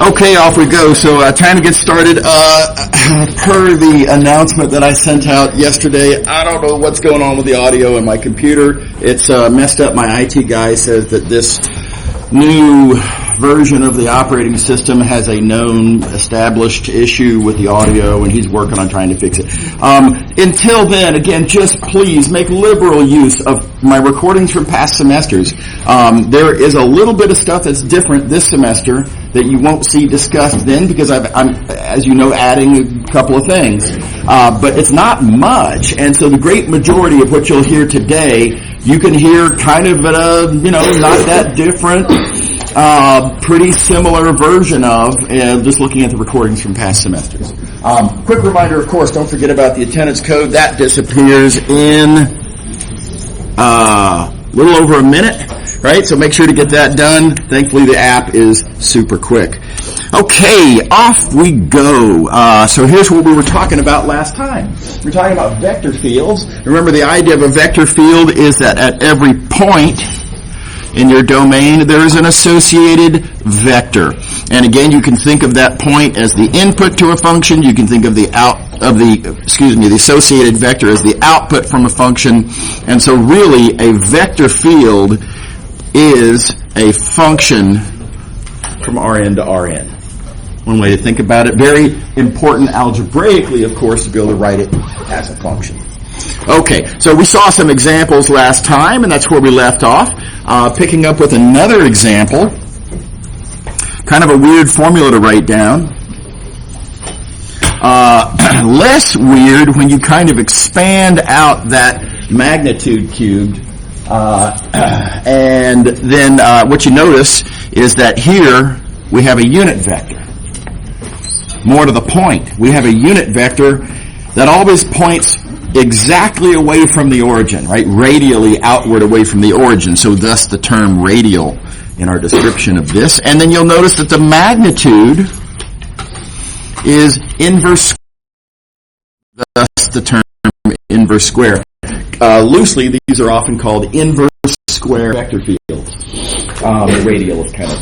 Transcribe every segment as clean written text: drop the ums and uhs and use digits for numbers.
Okay, off we go. So time to get started. Per the announcement that I sent out yesterday, I don't know what's going on with the audio in my computer. It's messed up. My IT guy says that this new version of the operating system has a known established issue with the audio, and he's working on trying to fix it. Until then, again, just please make liberal use of my recordings from past semesters. There is a little bit of stuff that's different this semester that you won't see discussed then, because I'm, as you know, adding a couple of things. But it's not much, and so the great majority of what you'll hear today, you can hear kind of at a, not that different, pretty similar version of, just looking at the recordings from past semesters. Quick reminder, of course, don't forget about the attendance code. That disappears in a little over a minute, right? So make sure to get that done. Thankfully, the app is super quick. Okay, off we go. So here's what we were talking about last time. We were talking about vector fields. Remember, the idea of a vector field is that at every point in your domain, there is an associated vector. And again, you can think of that point as the input to a function. You can think of the associated vector as the output from a function. And so really, a vector field is a function from Rn to Rn. One way to think about it. Very important algebraically, of course, to be able to write it as a function. Okay, so we saw some examples last time, and that's where we left off. Picking up with another example, kind of a weird formula to write down. Less weird when you kind of expand out that magnitude cubed. And then what you notice is that here we have a unit vector. More to the point, we have a unit vector that always points exactly away from the origin, right? Radially outward away from the origin. So thus the term radial in our description of this. And then you'll notice that the magnitude is inverse square. Thus the term inverse square. Loosely, these are often called inverse square vector fields. The radial is kind of,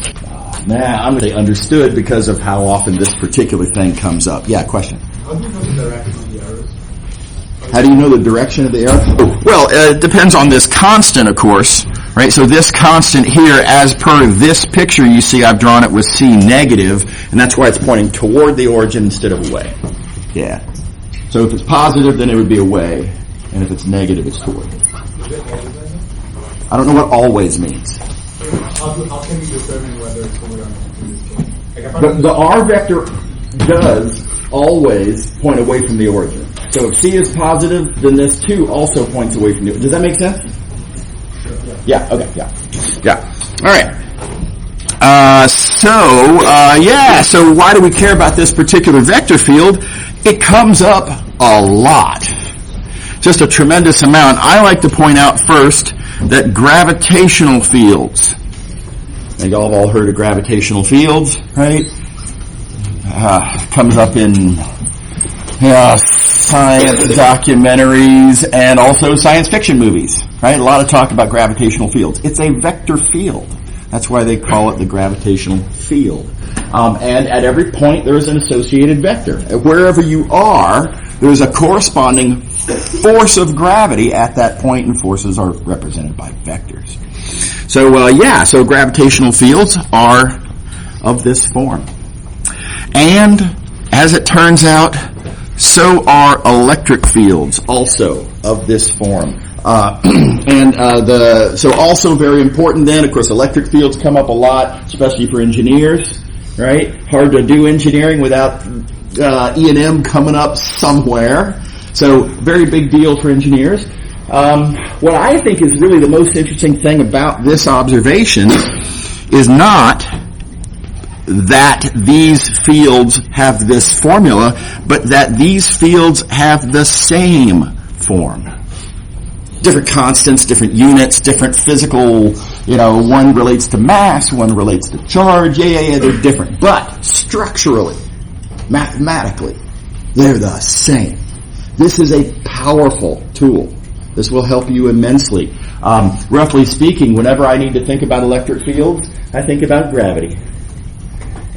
I'm going to say understood because of how often this particular thing comes up. Yeah, question? How do you know the direction of the arrows? How do you know the direction of the arrow? Well, it depends on this constant, of course, right? So this constant here, as per this picture, you see I've drawn it with C negative, and that's why it's pointing toward the origin instead of away. Yeah. So if it's positive, then it would be away, and if it's negative, it's toward. I don't know what always means. How can you determine whether it's toward or not in this case? The R vector does always point away from the origin. So if C is positive, then this too also points away from the origin. Does that make sense? Sure. Yeah, okay, yeah. All right. So why do we care about this particular vector field? It comes up a lot. Just a tremendous amount. I like to point out first that gravitational fields, and y'all have all heard of gravitational fields, right? Comes up in science documentaries and also science fiction movies, right? A lot of talk about gravitational fields. It's a vector field. That's why they call it the gravitational field. And at every point, there is an associated vector. Wherever you are, there is a corresponding force of gravity at that point, and forces are represented by vectors. So gravitational fields are of this form. And as it turns out, so are electric fields also of this form. So also very important then, of course, electric fields come up a lot, especially for engineers, right? Hard to do engineering without E&M coming up somewhere. So very big deal for engineers. What I think is really the most interesting thing about this observation is not that these fields have this formula, but that these fields have the same form. Different constants, different units, different physical, one relates to mass, one relates to charge, they're different. But structurally, mathematically, they're the same. This is a powerful tool. This will help you immensely. Roughly speaking, whenever I need to think about electric fields, I think about gravity.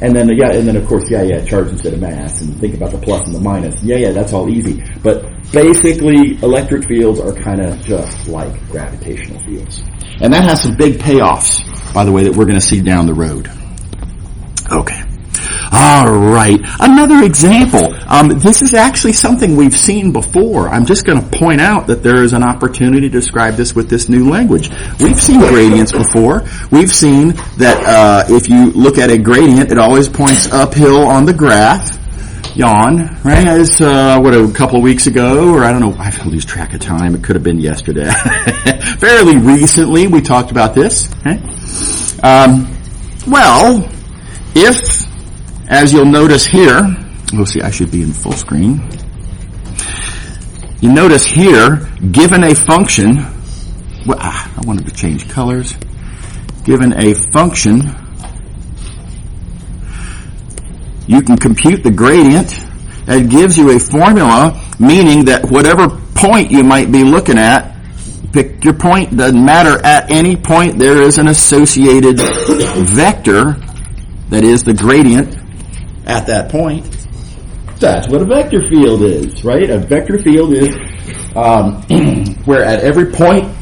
And then, of course, charge instead of mass, and think about the plus and the minus. That's all easy. But basically, electric fields are kind of just like gravitational fields. And that has some big payoffs, by the way, that we're going to see down the road. Okay. All right. Another example. This is actually something we've seen before. I'm just going to point out that there is an opportunity to describe this with this new language. We've seen gradients before. We've seen that if you look at a gradient, it always points uphill on the graph. Yawn, right? As a couple of weeks ago, or I don't know, I lose track of time. It could have been yesterday. Fairly recently, we talked about this. Okay? Well, if, as you'll notice here, we'll see, I should be in full screen. You notice here, given a function, I wanted to change colors. Given a function, you can compute the gradient. It gives you a formula, meaning that whatever point you might be looking at, pick your point, doesn't matter, at any point there is an associated vector that is the gradient at that point. That's what a vector field is, right? A vector field is where at every point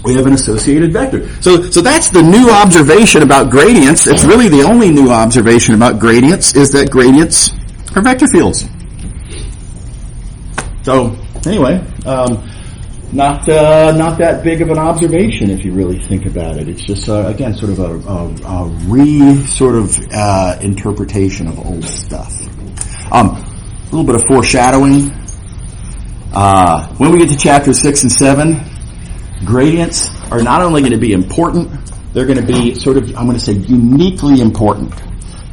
we have an associated vector. So that's the new observation about gradients. It's really the only new observation about gradients, is that gradients are vector fields. So anyway, not that big of an observation if you really think about it. It's just again sort of a interpretation of old stuff. A little bit of foreshadowing. When we get to chapter 6 and 7, gradients are not only going to be important, they're going to be I'm going to say uniquely important.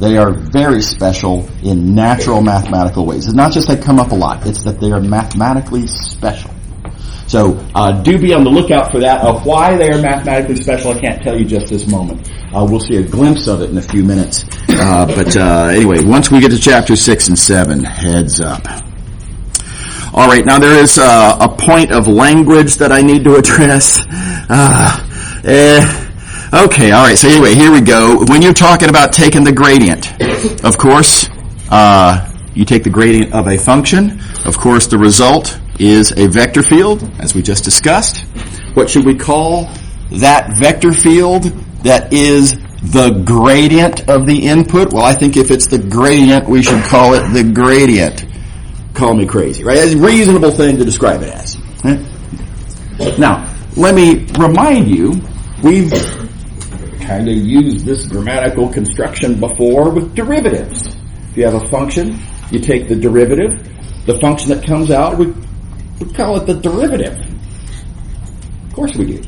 They are very special in natural mathematical ways. It's not just they come up a lot, it's that they are mathematically special. So do be on the lookout for that. Why they are mathematically special, I can't tell you just this moment. We'll see a glimpse of it in a few minutes. But anyway, once we get to chapter 6 and 7, heads up. All right, now there is a point of language that I need to address. Okay, all right, so anyway, here we go. When you're talking about taking the gradient, of course, you take the gradient of a function. Of course, the result is a vector field, as we just discussed. What should we call that vector field that is the gradient of the input? Well, I think if it's the gradient, we should call it the gradient. Call me crazy, right? That's a reasonable thing to describe it as. Right? Now, let me remind you, we've kind of used this grammatical construction before with derivatives. If you have a function, you take the derivative. The function that comes out, we call it the derivative. Of course we do.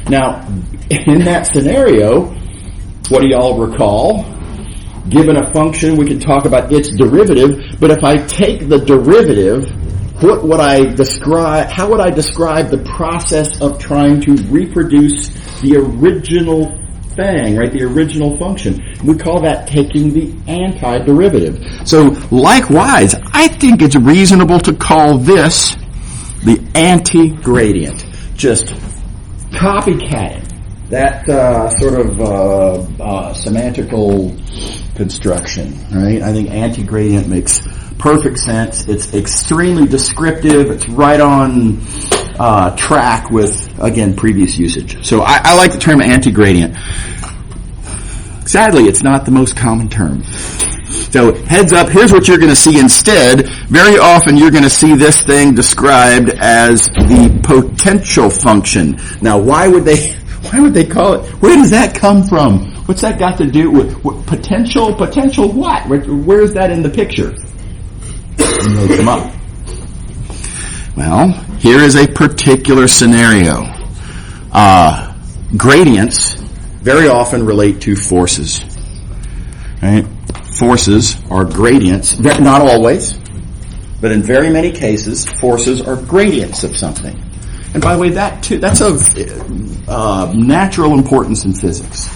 Now, in that scenario, what do y'all recall? Given a function, we can talk about its derivative, but if I take the derivative, how would I describe the process of trying to reproduce the original thing, right? The original function. We call that taking the antiderivative. So likewise, I think it's reasonable to call this the anti-gradient. Just copycatting that semantical construction, right? I think anti-gradient makes perfect sense. It's extremely descriptive. It's right on track with, again, previous usage. So I like the term anti-gradient. Sadly, it's not the most common term. So heads up, here's what you're going to see instead. Very often you're going to see this thing described as the potential function. Now, why would they call it? Where does that come from? What's that got to do with potential? Potential what? Where is that in the picture? Look them up. Well, here is a particular scenario. Gradients very often relate to forces. Right? Forces are gradients. Not always, but in very many cases, forces are gradients of something. And by the way, that's of natural importance in physics.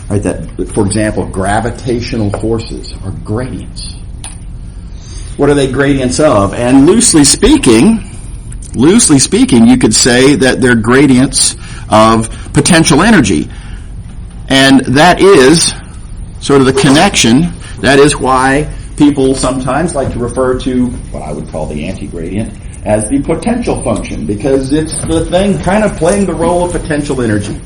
Right? That, for example, gravitational forces are gradients. What are they gradients of? And loosely speaking, you could say that they're gradients of potential energy. And that is sort of the connection. That is why people sometimes like to refer to what I would call the anti-gradient as the potential function, because it's the thing kind of playing the role of potential energy.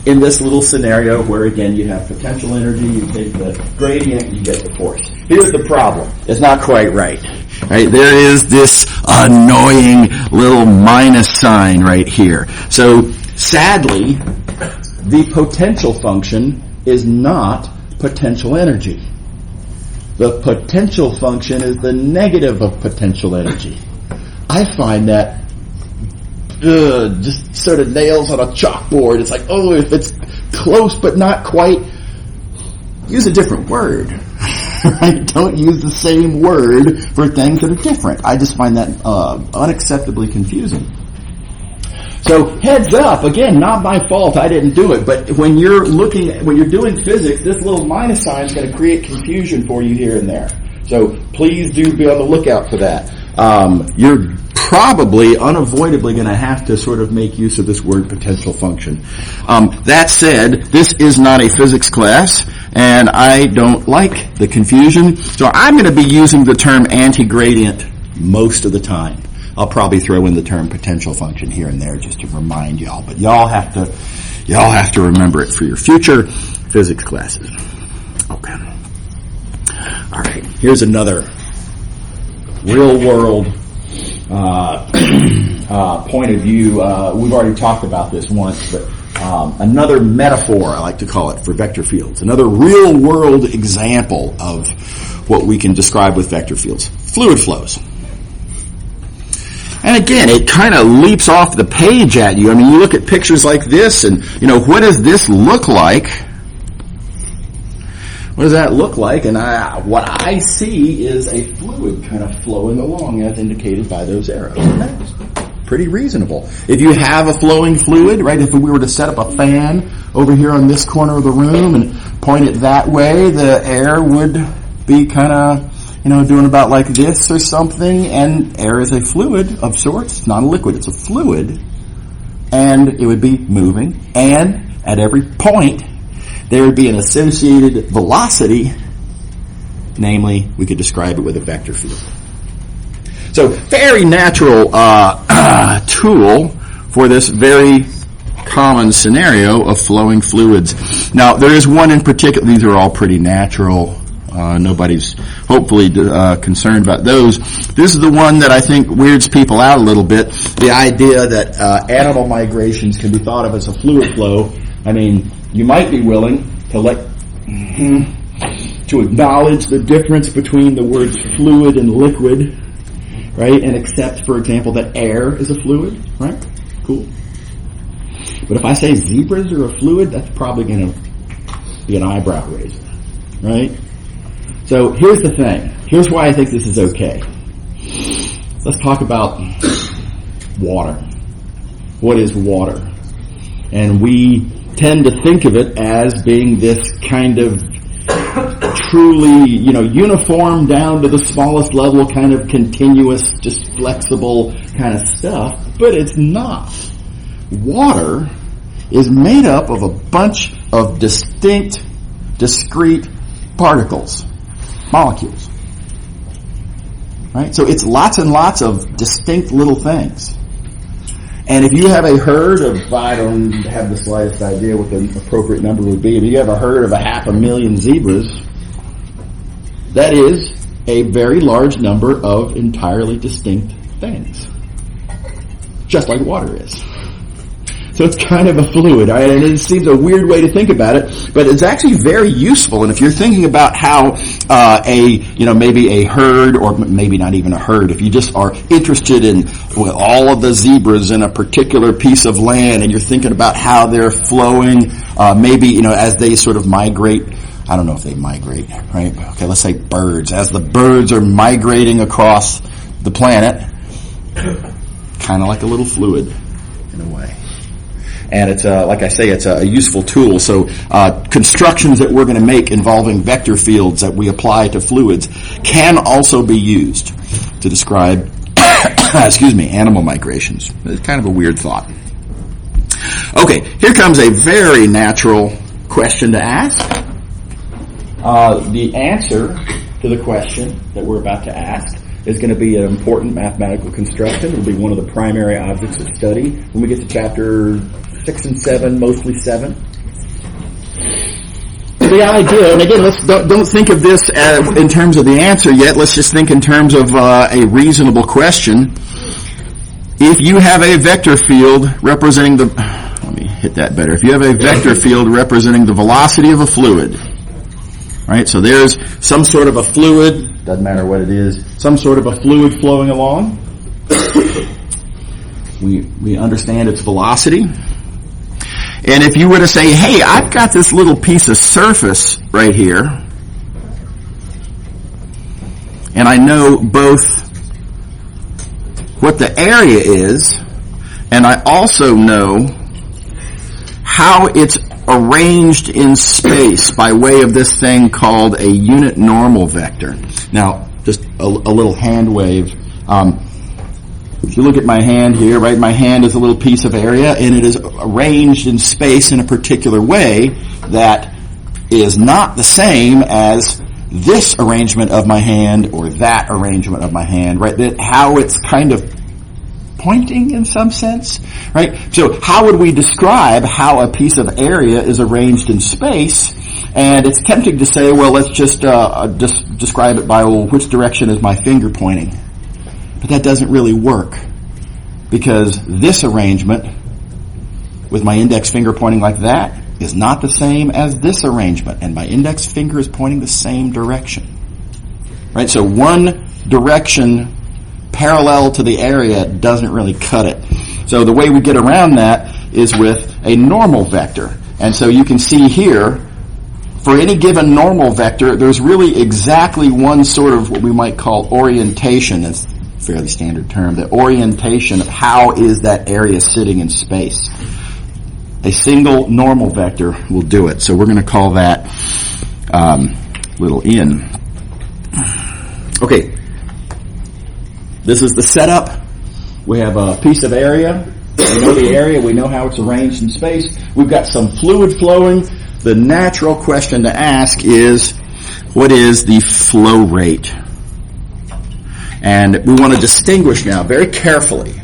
In this little scenario where, again, you have potential energy, you take the gradient, you get the force. Here's the problem. It's not quite right. Right? There is this annoying little minus sign right here. So, sadly, the potential function is not potential energy. The potential function is the negative of potential energy. I find that just sort of nails on a chalkboard. It's like, oh, if it's close but not quite, use a different word. Right? Don't use the same word for things that are different. I just find that unacceptably confusing. So heads up, again, not my fault, I didn't do it, but when you're doing physics, this little minus sign is going to create confusion for you here and there. So please do be on the lookout for that. You're probably unavoidably going to have to sort of make use of this word potential function. That said, this is not a physics class, and I don't like the confusion, so I'm going to be using the term anti-gradient most of the time. I'll probably throw in the term potential function here and there just to remind y'all, but y'all have to remember it for your future physics classes. Okay. All right. Here's another real world point of view. We've already talked about this once, but another metaphor, I like to call it, for vector fields. Another real world example of what we can describe with vector fields. Fluid flows. And again, it kind of leaps off the page at you. I mean, you look at pictures like this and, what does this look like? What does that look like? And what I see is a fluid kind of flowing along as indicated by those arrows. And that's pretty reasonable. If you have a flowing fluid, right, if we were to set up a fan over here on this corner of the room and point it that way, the air would be kind of, doing about like this or something, and air is a fluid of sorts. It's not a liquid, it's a fluid. And it would be moving, and at every point, there would be an associated velocity, namely, we could describe it with a vector field. So, very natural tool for this very common scenario of flowing fluids. Now, there is one in particular, these are all pretty natural. Nobody's hopefully concerned about those. This is the one that I think weirds people out a little bit. The idea that animal migrations can be thought of as a fluid flow. I mean, you might be willing to to acknowledge the difference between the words fluid and liquid, right? And accept, for example, that air is a fluid, right? Cool. But if I say zebras are a fluid, that's probably going to be an eyebrow raiser, right? So here's the thing. Here's why I think this is okay. Let's talk about water. What is water? And we tend to think of it as being this kind of truly, uniform down to the smallest level, kind of continuous, just flexible kind of stuff. But it's not. Water is made up of a bunch of distinct, discrete particles. Molecules. Right? So it's lots and lots of distinct little things. And if you have a herd of, I don't have the slightest idea what the appropriate number would be, if you have a herd of 500,000 zebras, that is a very large number of entirely distinct things. Just like water is. So it's kind of a fluid, right? And it seems a weird way to think about it, but it's actually very useful. And if you're thinking about how maybe a herd, or maybe not even a herd, if you just are interested in all of the zebras in a particular piece of land, and you're thinking about how they're flowing, maybe as they sort of migrate. I don't know if they migrate, right? Okay, let's say birds. As the birds are migrating across the planet, kind of like a little fluid in a way. And it's like I say, it's a useful tool. So constructions that we're going to make involving vector fields that we apply to fluids can also be used to describe, animal migrations. It's kind of a weird thought. Okay, here comes a very natural question to ask. The answer to the question that we're about to ask is going to be an important mathematical construction. It will be one of the primary objects of study when we get to chapter 6 and 7, mostly 7. The idea, and again, don't think of this in terms of the answer yet. Let's just think in terms of a reasonable question. If you have a vector field representing the, let me hit that better. If you have a vector field representing the velocity of a fluid, right? So there's some sort of a fluid, doesn't matter what it is, some sort of a fluid flowing along. We understand its velocity. And if you were to say, hey, I've got this little piece of surface right here, and I know both what the area is, and I also know how it's arranged in space by way of this thing called a unit normal vector. Now, just a little hand wave. If you look at my hand here, right, my hand is a little piece of area, and it is arranged in space in a particular way that is not the same as this arrangement of my hand or that arrangement of my hand, right? That how it's kind of pointing in some sense, right? So how would we describe how a piece of area is arranged in space? And it's tempting to say, well, let's just describe it by, well, which direction is my finger pointing? But that doesn't really work, because this arrangement with my index finger pointing like that is not the same as this arrangement, and my index finger is pointing the same direction. Right? So one direction parallel to the area doesn't really cut it. So the way we get around that is with a normal vector. And so you can see here, for any given normal vector, there's really exactly one sort of what we might call orientation. It's a fairly standard term. The orientation of how is that area sitting in space. A single normal vector will do it. So we're going to call that little n. Okay. This is the setup. We have a piece of area. We know the area. We know how it's arranged in space. We've got some fluid flowing. The natural question to ask is, what is the flow rate? And we want to distinguish now very carefully.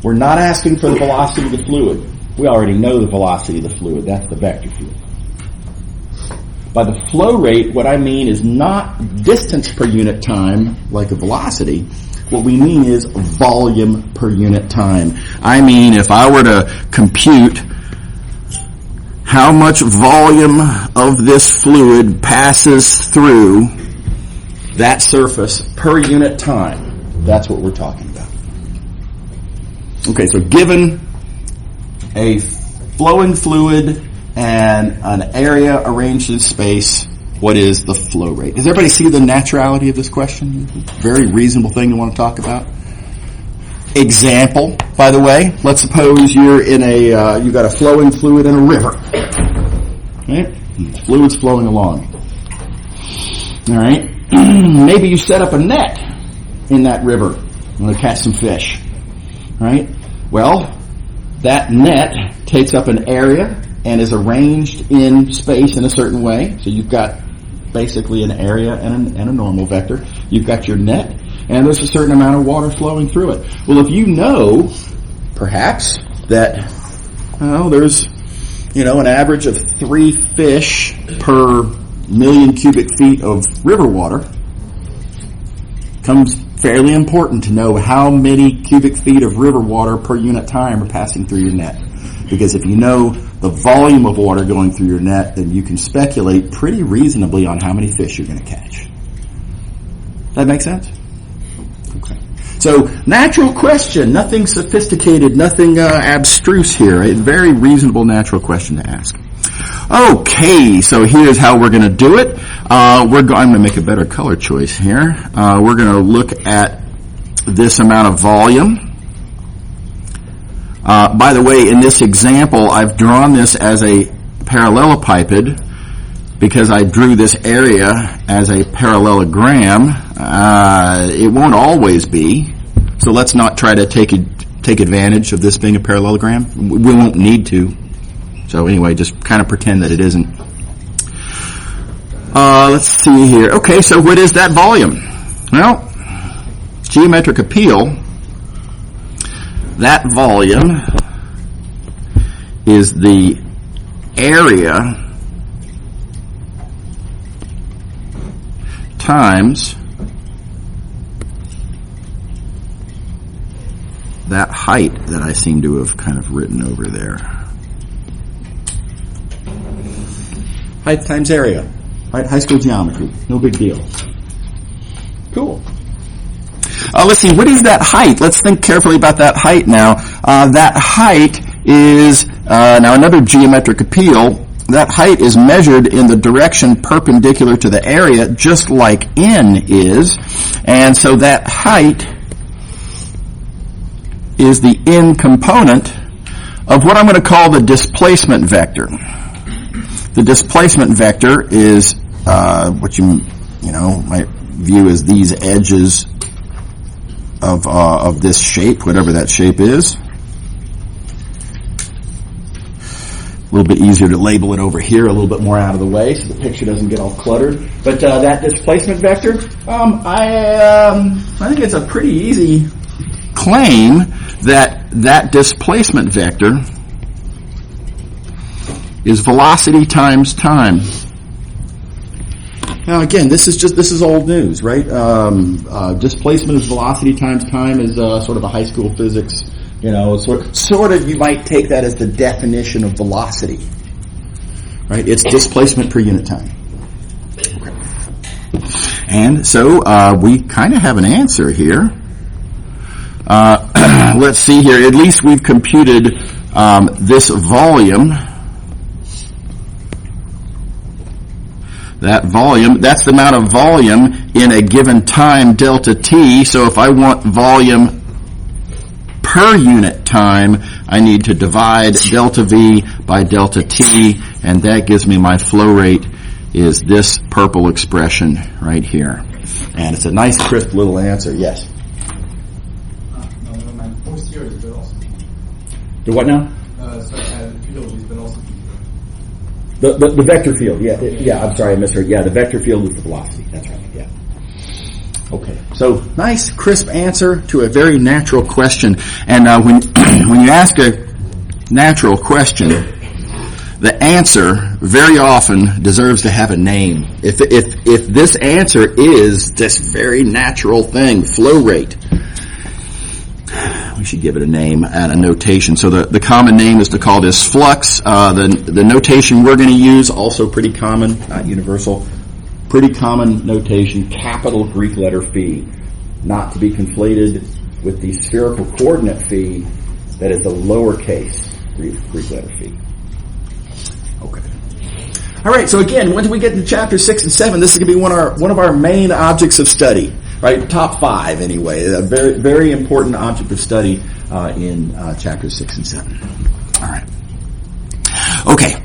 We're not asking for the velocity of the fluid. We already know the velocity of the fluid. That's the vector field. By the flow rate, what I mean is not distance per unit time like a velocity. What we mean is volume per unit time. I mean, if I were to compute how much volume of this fluid passes through that surface per unit time, that's what we're talking about. Okay, so given a flowing fluid and an area arranged in space, what is the flow rate? Does everybody see the naturality of this question? Very reasonable thing to want to talk about. Example, by the way, let's suppose you're in you've got a flowing fluid in a river. Right? Fluid's flowing along. All right? Maybe you set up a net in that river. You want to catch some fish. Right? Well, that net takes up an area and is arranged in space in a certain way. So you've got basically an area and a normal vector. You've got your net, and there's a certain amount of water flowing through it. Well, if you know, perhaps, that there's an average of 3 fish per million cubic feet of river water, becomes fairly important to know how many cubic feet of river water per unit time are passing through your net. Because if you know the volume of water going through your net, then you can speculate pretty reasonably on how many fish you're going to catch. That make sense? Okay. So, natural question, nothing sophisticated, nothing abstruse here. A very reasonable natural question to ask. Okay, so here's how we're going to do it. I'm going to make a better color choice here. We're going to look at this amount of volume. By the way, in this example, I've drawn this as a parallelepiped because I drew this area as a parallelogram. It won't always be, so let's not try to take advantage of this being a parallelogram. We won't need to. So anyway, just kind of pretend that it isn't. Let's see here. Okay, so what is that volume? Well, geometric appeal, that volume is the area times that height that I seem to have kind of written over there. Height times area. Right? High school geometry. No big deal. Cool. Let's see, what is that height? Let's think carefully about that height now. That height is, now another geometric appeal, that height is measured in the direction perpendicular to the area, just like n is. And so that height is the n component of what I'm going to call the displacement vector. The displacement vector is what you might view as these edges of this shape, whatever that shape is. A little bit easier to label it over here, a little bit more out of the way, so the picture doesn't get all cluttered. But that displacement vector, I think it's a pretty easy claim that displacement vector is velocity times time. Now again, this is old news, right? Displacement is velocity times time is sort of a high school physics, sort of you might take that as the definition of velocity, right? It's displacement per unit time. And so we kind of have an answer here. Let's see here. At least we've computed this volume. That volume, that's the amount of volume in a given time, delta t. So if I want volume per unit time, I need to divide delta v by delta t, and that gives me my flow rate is this purple expression right here. And it's a nice, crisp little answer. Yes? No, my force here is velocity. The what now? Field is velocity. The vector field, yeah, I'm sorry, I misheard. Yeah, the vector field is the velocity. That's right, yeah. Okay, so nice, crisp answer to a very natural question. And when you ask a natural question, the answer very often deserves to have a name. If this answer is this very natural thing, flow rate, we should give it a name and a notation. So the common name is to call this flux. The notation we're going to use, also pretty common, not universal, pretty common notation, capital Greek letter phi, not to be conflated with the spherical coordinate phi that is the lowercase Greek letter phi. Okay. All right, so again, when we get into chapter 6 and 7, this is going to be one of our main objects of study. Right, top 5 anyway. A very, very important object of study in chapters 6 and 7. All right. Okay.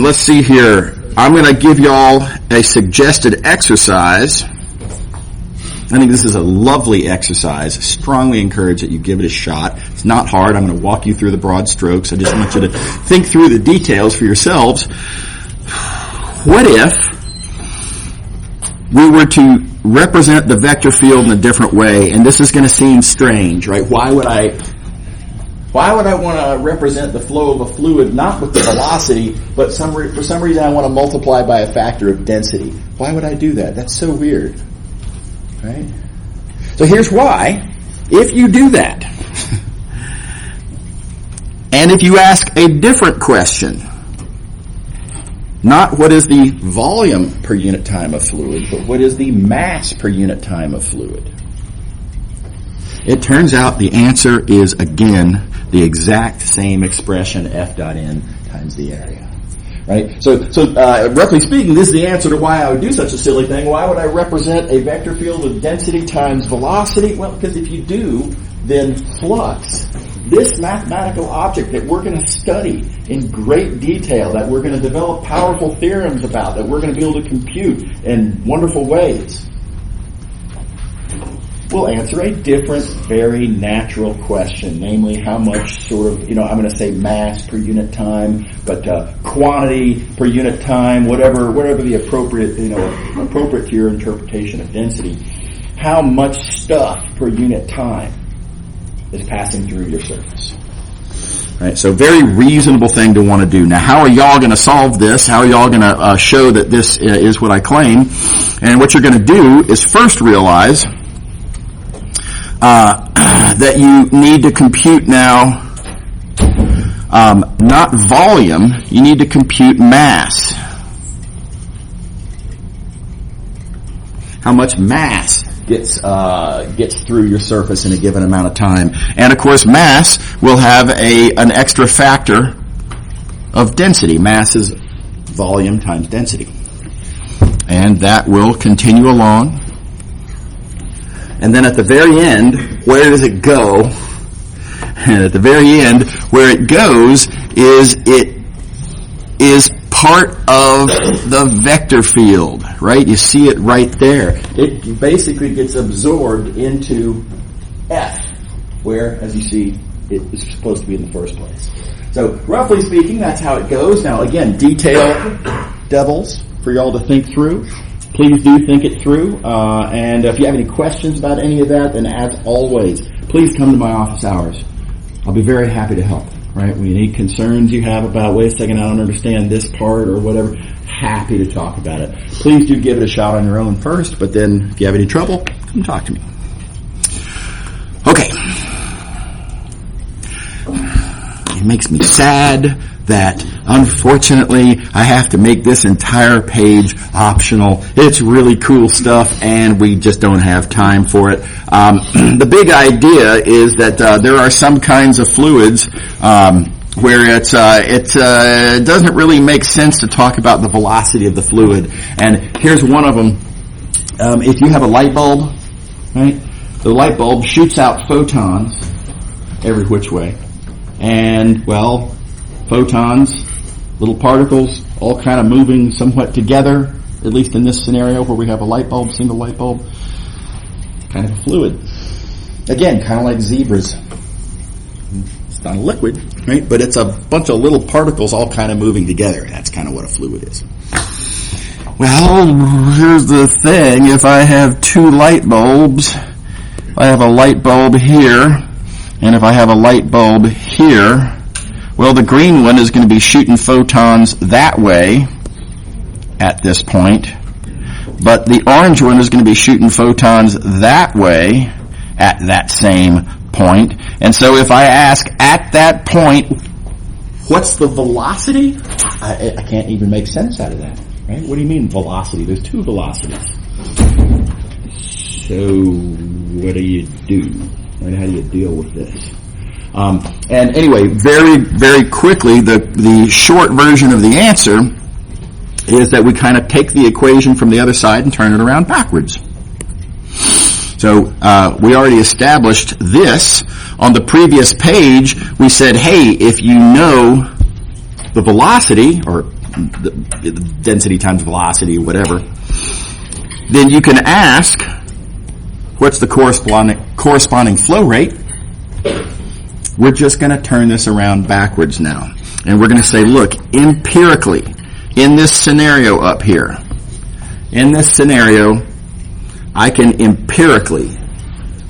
Let's see here. I'm going to give y'all a suggested exercise. I think this is a lovely exercise. I strongly encourage that you give it a shot. It's not hard. I'm going to walk you through the broad strokes. I just want you to think through the details for yourselves. What if we were to represent the vector field in a different way, and this is going to seem strange, right? Why would I want to represent the flow of a fluid not with the velocity, but for some reason I want to multiply by a factor of density? Why would I do that? That's so weird, right? So here's why. If you do that, and if you ask a different question, not what is the volume per unit time of fluid, but what is the mass per unit time of fluid? It turns out the answer is, again, the exact same expression, F dot n times the area. Right? So roughly speaking, this is the answer to why I would do such a silly thing. Why would I represent a vector field with density times velocity? Well, because if you do, then flux, this mathematical object that we're going to study in great detail, that we're going to develop powerful theorems about, that we're going to be able to compute in wonderful ways, will answer a different, very natural question, namely how much sort of, I'm going to say mass per unit time, but quantity per unit time, whatever the appropriate, appropriate to your interpretation of density. How much stuff per unit time is passing through your surface? Right, so very reasonable thing to want to do. Now, how are y'all going to solve this? How are y'all going to show that this is what I claim? And what you're going to do is first realize that you need to compute now not volume, you need to compute mass. How much mass gets through your surface in a given amount of time. And of course, mass will have an extra factor of density. Mass is volume times density. And that will continue along. And then at the very end, where does it go? And at the very end, where it goes is part of the vector field, right? You see it right there. It basically gets absorbed into F, where, as you see, it is supposed to be in the first place. So, roughly speaking, that's how it goes. Now, again, detail devils for y'all to think through. Please do think it through. And if you have any questions about any of that, then as always, please come to my office hours. I'll be very happy to help. Right? When you need concerns you have about, wait a second, I don't understand this part or whatever, happy to talk about it. Please do give it a shot on your own first, but then if you have any trouble, come talk to me. Okay. It makes me sad that, unfortunately, I have to make this entire page optional. It's really cool stuff, and we just don't have time for it. The big idea is that there are some kinds of fluids where it doesn't really make sense to talk about the velocity of the fluid. And here's one of them. If you have a light bulb, right, the light bulb shoots out photons every which way. And, well, photons, little particles, all kind of moving somewhat together, at least in this scenario where we have a light bulb, single light bulb, kind of a fluid. Again, kind of like zebras. It's not a liquid, right? But it's a bunch of little particles all kind of moving together. That's kind of what a fluid is. Well, here's the thing. If I have two light bulbs, I have a light bulb here, and if I have a light bulb here, well, the green one is going to be shooting photons that way at this point, but the orange one is going to be shooting photons that way at that same point. And so if I ask at that point, what's the velocity? I can't even make sense out of that. Right? What do you mean velocity? There's two velocities. So what do you do? Right? How do you deal with this? And anyway, very, very quickly, the short version of the answer is that we kind of take the equation from the other side and turn it around backwards. So we already established this. On the previous page, we said, hey, if you know the velocity, or the density times velocity, whatever, then you can ask, what's the corresponding flow rate? We're just going to turn this around backwards now. And we're going to say, look, empirically, in this scenario up here, in this scenario, I can empirically,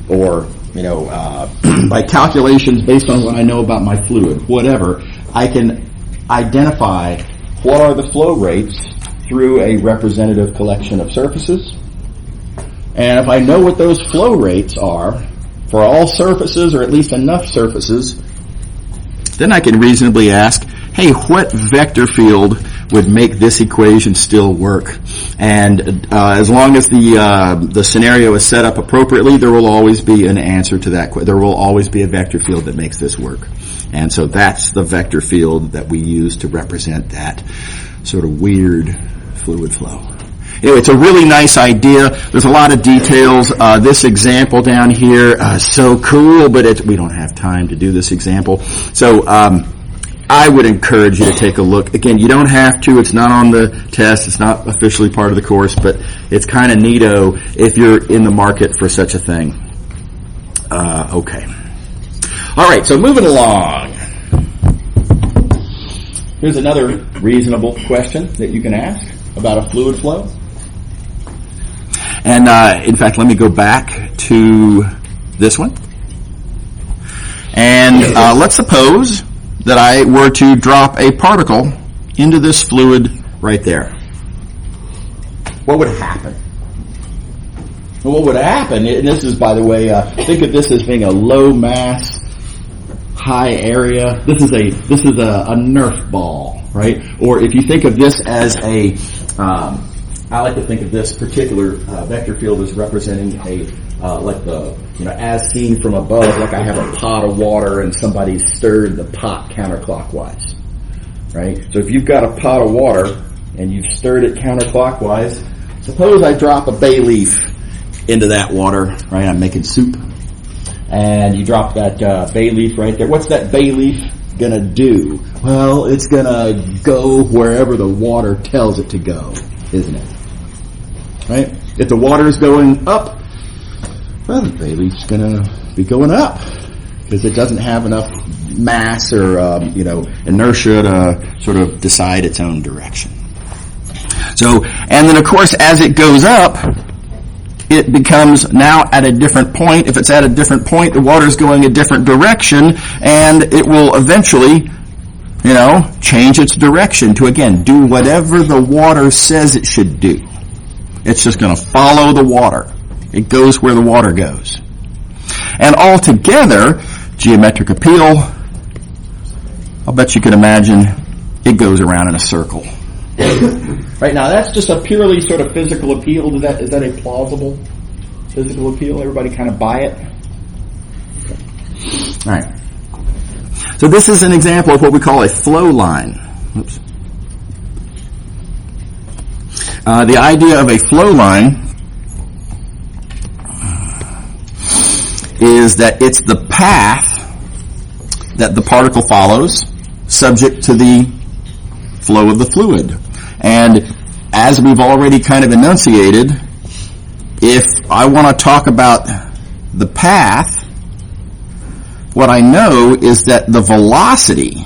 or, by calculations based on what I know about my fluid, whatever, I can identify what are the flow rates through a representative collection of surfaces. And if I know what those flow rates are for all surfaces, or at least enough surfaces, then I can reasonably ask, hey, what vector field would make this equation still work? And as long as the scenario is set up appropriately, there will always be an answer to that. There will always be a vector field that makes this work. And so that's the vector field that we use to represent that sort of weird fluid flow. Anyway, it's a really nice idea. There's a lot of details. This example down here, so cool, but we don't have time to do this example. So I would encourage you to take a look. Again, you don't have to. It's not on the test. It's not officially part of the course, but it's kind of neato if you're in the market for such a thing. Okay. All right, so moving along. Here's another reasonable question that you can ask about a fluid flow. And in fact, let me go back to this one. And let's suppose that I were to drop a particle into this fluid right there. What would happen? Well, what would happen, and this is, by the way, think of this as being a low mass, high area. This is a Nerf ball, right? Or if you think of this as a, I like to think of this particular vector field as representing a like the, as seen from above, like I have a pot of water and somebody stirred the pot counterclockwise, right? So if you've got a pot of water and you've stirred it counterclockwise, suppose I drop a bay leaf into that water, right? I'm making soup. And you drop that bay leaf right there. What's that bay leaf going to do? Well, it's going to go wherever the water tells it to go, isn't it? Right? If the water is going up, well, the bay leaf's going to be going up because it doesn't have enough mass or, inertia to sort of decide its own direction. So, and then of course, as it goes up, it becomes now at a different point. If it's at a different point, the water's going a different direction, and it will eventually, change its direction to, again, do whatever the water says it should do. It's just going to follow the water. It goes where the water goes. And altogether, geometric appeal, I'll bet you can imagine it goes around in a circle. Right now, that's just a purely sort of physical appeal. Is that a plausible physical appeal? Everybody kind of buy it? Okay. All right. So this is an example of what we call a flow line. Oops. The idea of a flow line is that it's the path that the particle follows subject to the flow of the fluid. And as we've already kind of enunciated, if I want to talk about the path, what I know is that the velocity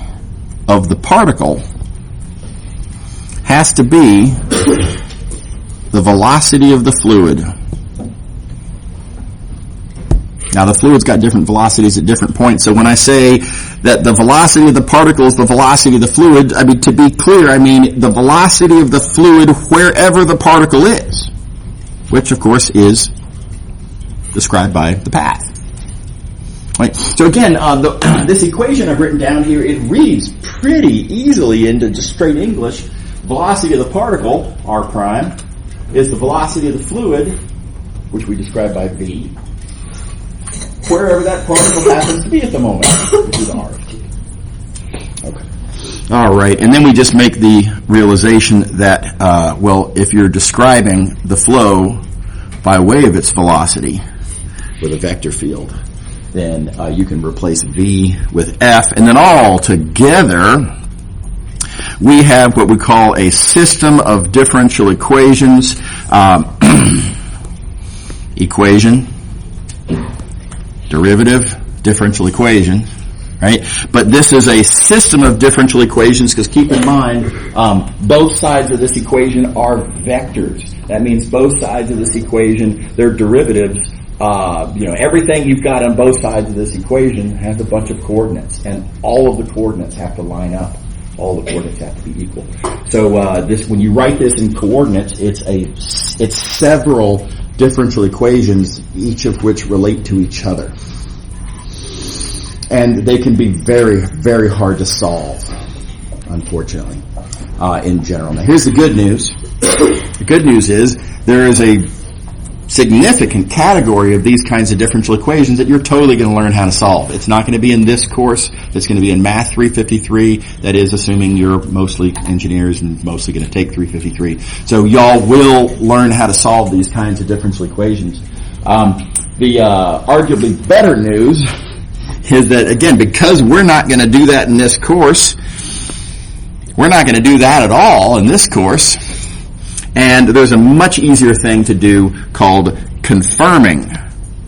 of the particle has to be the velocity of the fluid. Now, the fluid's got different velocities at different points, so when I say that the velocity of the particle is the velocity of the fluid, to be clear, I mean the velocity of the fluid wherever the particle is, which, of course, is described by the path. Right? So again, this equation I've written down here, it reads pretty easily into just straight English. Velocity of the particle, r prime, is the velocity of the fluid, which we describe by v, wherever that particle happens to be at the moment, which is r of t. Okay. All right, and then we just make the realization that, if you're describing the flow by way of its velocity with a vector field, then you can replace v with f, and then all together we have what we call a system of differential equations. Equation, derivative, differential equation, right? But this is a system of differential equations because keep in mind, both sides of this equation are vectors. That means both sides of this equation, they're derivatives. Everything you've got on both sides of this equation has a bunch of coordinates, and all of the coordinates have to line up. All the coordinates have to be equal. So when you write this in coordinates, it's several differential equations, each of which relate to each other. And they can be very, very hard to solve, unfortunately, in general. Now, here's the good news. The good news is there is a significant category of these kinds of differential equations that you're totally going to learn how to solve. It's not going to be in this course. It's going to be in Math 353. That is, assuming you're mostly engineers and mostly going to take 353. So y'all will learn how to solve these kinds of differential equations. The arguably better news is that, again, because we're not going to do that in this course, we're not going to do that at all in this course. And there's a much easier thing to do called confirming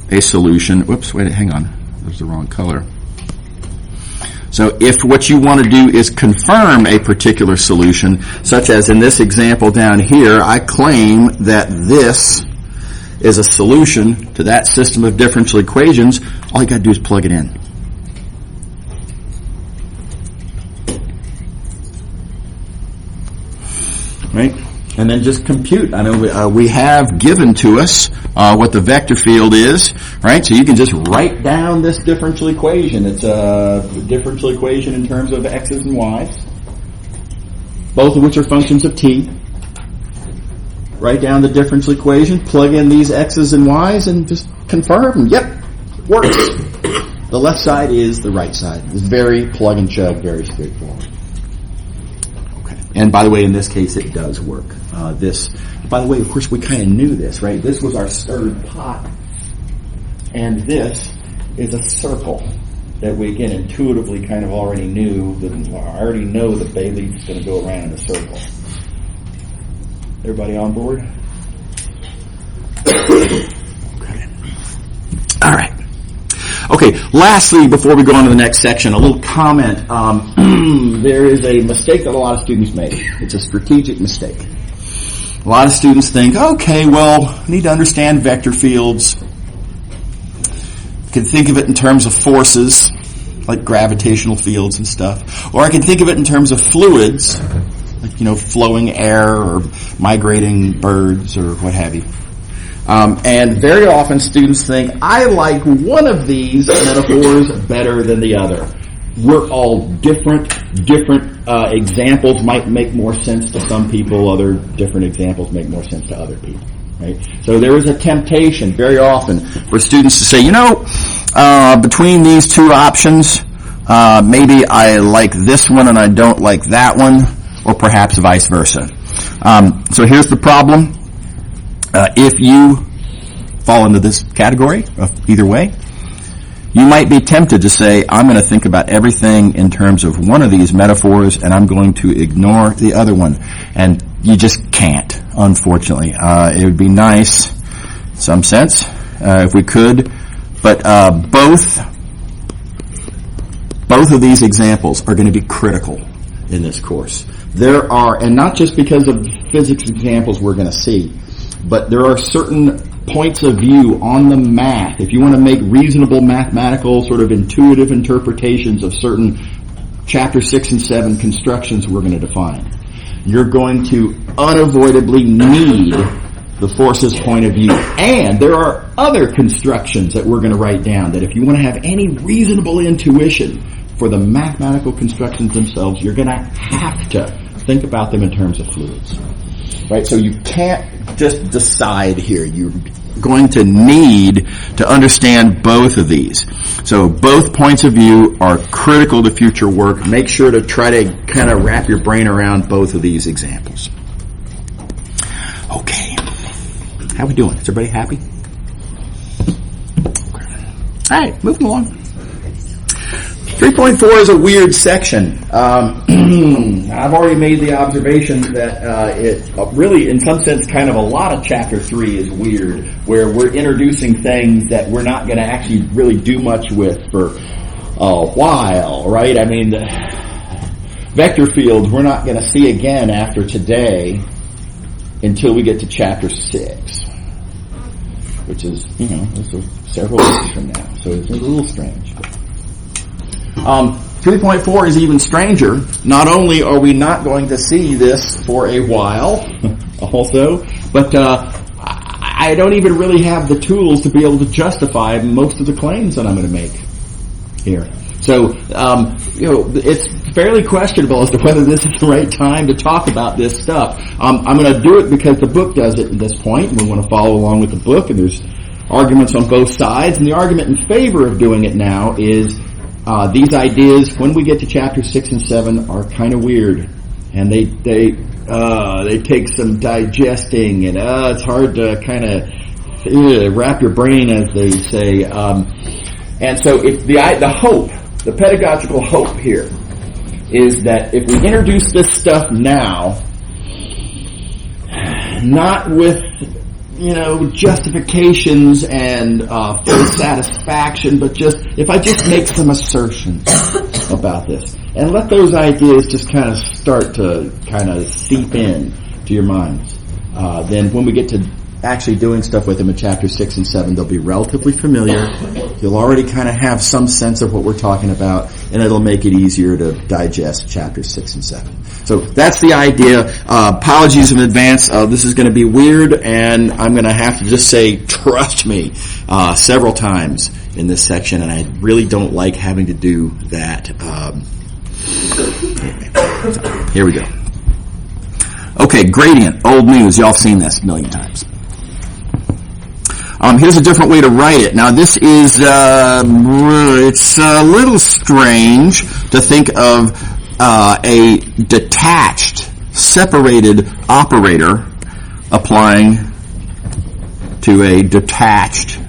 a solution. Whoops, wait, hang on. There's the wrong color. So if what you want to do is confirm a particular solution, such as in this example down here, I claim that this is a solution to that system of differential equations, all you got to do is plug it in. Right? And then just compute. I know we have given to us what the vector field is, right? So you can just write down this differential equation. It's a differential equation in terms of x's and y's, both of which are functions of t. Write down the differential equation, plug in these x's and y's, and just confirm. Yep, works. The left side is the right side. It's very plug and chug, very straightforward. Okay. And by the way, in this case, it does work. By the way, of course, we kind of knew this, right? This was our stirred pot, and this is a circle that we, again, intuitively kind of already knew. I already know that bay leaf's going to go around in a circle. Everybody on board? Okay. All right. Okay, lastly, before we go on to the next section, a little comment. There is a mistake that a lot of students make. It's a strategic mistake. A lot of students think, okay, well, I need to understand vector fields. I can think of it in terms of forces, like gravitational fields and stuff. Or I can think of it in terms of fluids, like, flowing air or migrating birds or what have you. And very often students think, I like one of these metaphors better than the other. We're all different. Different examples might make more sense to some people. Other different examples make more sense to other people. Right? So there is a temptation very often for students to say, between these two options, maybe I like this one and I don't like that one, or perhaps vice versa. So here's the problem. If you fall into this category of either way, you might be tempted to say, I'm going to think about everything in terms of one of these metaphors and I'm going to ignore the other one. And you just can't, unfortunately. It would be nice, in some sense, if we could, but both of these examples are going to be critical in this course. There are, and not just because of physics examples we're going to see, but there are certain points of view on the math. If you want to make reasonable mathematical sort of intuitive interpretations of certain chapter 6 and 7 constructions we're going to define, you're going to unavoidably need the forces point of view. And there are other constructions that we're going to write down that if you want to have any reasonable intuition for the mathematical constructions themselves, you're going to have to think about them in terms of fluids. Right? So you can't just decide here. You're going to need to understand both of these. So both points of view are critical to future work. Make sure to try to kind of wrap your brain around both of these examples. Okay. How we doing? Is everybody happy? All right, moving along. 3.4 is a weird section. I've already made the observation that it really, in some sense, kind of a lot of Chapter 3 is weird, where we're introducing things that we're not going to actually really do much with for a while, right? I mean, vector fields we're not going to see again after today until we get to Chapter 6, which is, several weeks from now. So it's a little strange. 3.4 is even stranger. Not only are we not going to see this for a while, also, but I don't even really have the tools to be able to justify most of the claims that I'm going to make here. So, it's fairly questionable as to whether this is the right time to talk about this stuff. I'm going to do it because the book does it at this point, and we want to follow along with the book, and there's arguments on both sides, and the argument in favor of doing it now is these ideas, when we get to chapter 6 and 7, are kind of weird, and they take some digesting, and it's hard to kind of wrap your brain, as they say. And so, if the pedagogical hope here is that if we introduce this stuff now, not with justifications and full satisfaction, but if I just make some assertions about this and let those ideas just kind of start to kind of seep in to your minds, then when we get to actually doing stuff with them in chapter 6 and 7, they'll be relatively familiar. You'll already kind of have some sense of what we're talking about, and it'll make it easier to digest chapter 6 and 7. So that's the idea. Apologies in advance. This is going to be weird, and I'm going to have to just say, trust me, several times in this section, and I really don't like having to do that. Here we go. Okay, gradient, old news. Y'all have seen this a million times. Here's a different way to write it. Now, this is, it's a little strange to think of a detached, separated operator applying to a detached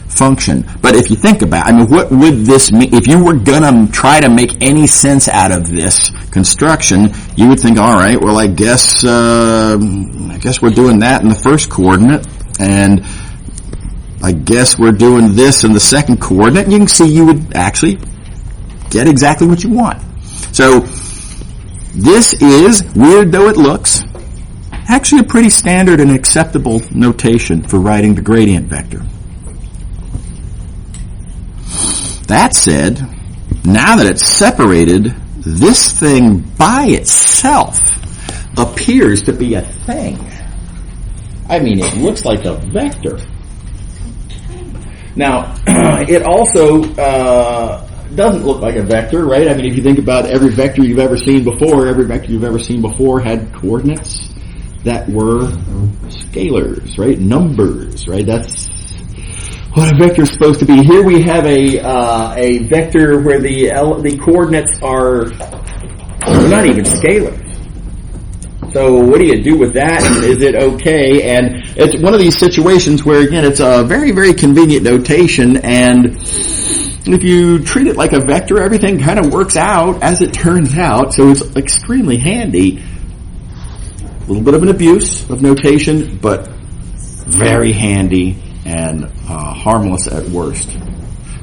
function. But if you think about it, what would this mean? If you were going to try to make any sense out of this construction, you would think, all right, well, I guess we're doing that in the first coordinate, and I guess we're doing this in the second coordinate, and you can see you would actually get exactly what you want. So this is, weird though it looks, actually a pretty standard and acceptable notation for writing the gradient vector. That said, now that it's separated, this thing by itself appears to be a thing. It looks like a vector. Now, it also doesn't look like a vector, right? If you think about every vector you've ever seen before, had coordinates that were scalars, right? Numbers, right? That's what a vector is supposed to be. Here we have a vector where the coordinates are not even scalars. So what do you do with that? Is it okay? And it's one of these situations where, again, it's a very, very convenient notation, and if you treat it like a vector, everything kind of works out as it turns out, so it's extremely handy. A little bit of an abuse of notation, but very handy and harmless at worst.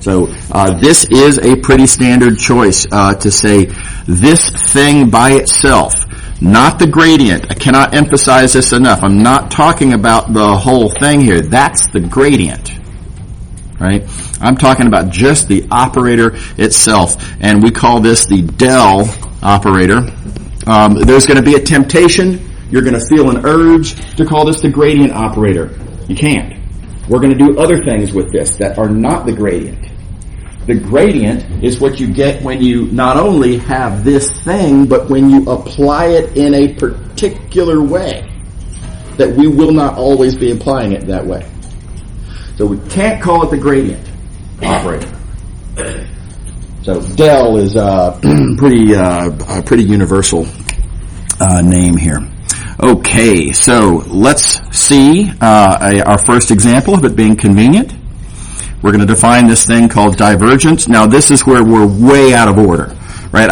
So this is a pretty standard choice to say this thing by itself, not the gradient. I cannot emphasize this enough. I'm not talking about the whole thing here. That's the gradient, right? I'm talking about just the operator itself, and we call this the del operator. There's going to be a temptation. You're going to feel an urge to call this the gradient operator. You can't. We're going to do other things with this that are not the gradient. The gradient is what you get when you not only have this thing, but when you apply it in a particular way, that we will not always be applying it that way. So we can't call it the gradient operator. So del is a pretty universal name here. Okay, so let's see our first example of it being convenient. We're going to define this thing called divergence. Now, this is where we're way out of order, right?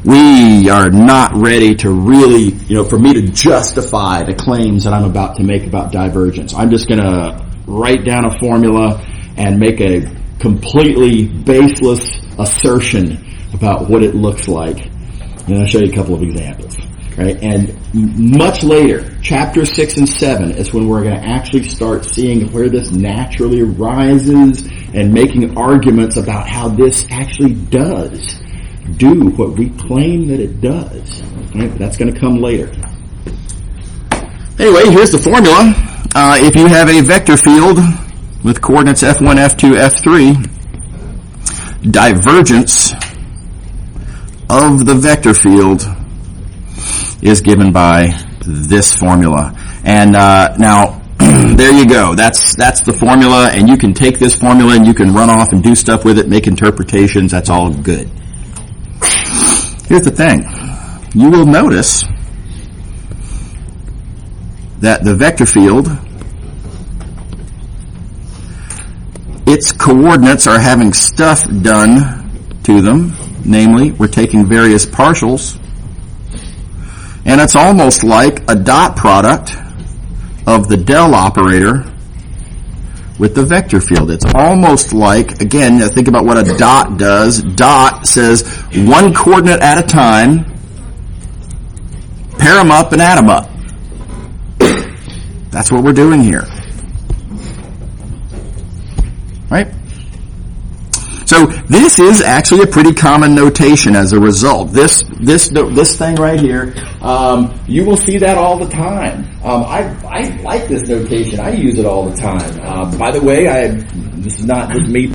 We are not ready to really, for me to justify the claims that I'm about to make about divergence. I'm just going to write down a formula and make a completely baseless assertion about what it looks like. And I'll show you a couple of examples. Right? And much later, chapter 6 and 7 is when we're going to actually start seeing where this naturally arises and making arguments about how this actually does do what we claim that it does. Right? That's going to come later. Anyway, here's the formula. If you have a vector field with coordinates f1, f2, f3, divergence of the vector field is given by this formula. And now, there you go. That's the formula, and you can take this formula and you can run off and do stuff with it, make interpretations. That's all good. Here's the thing. You will notice that the vector field, its coordinates are having stuff done to them. Namely, we're taking various partials, and it's almost like a dot product of the del operator with the vector field. It's almost like, again, think about what a dot does. Dot says one coordinate at a time, pair them up and add them up. That's what we're doing here. Right? So this is actually a pretty common notation as a result. This thing right here, you will see that all the time. I like this notation. I use it all the time. By the way, this is not just me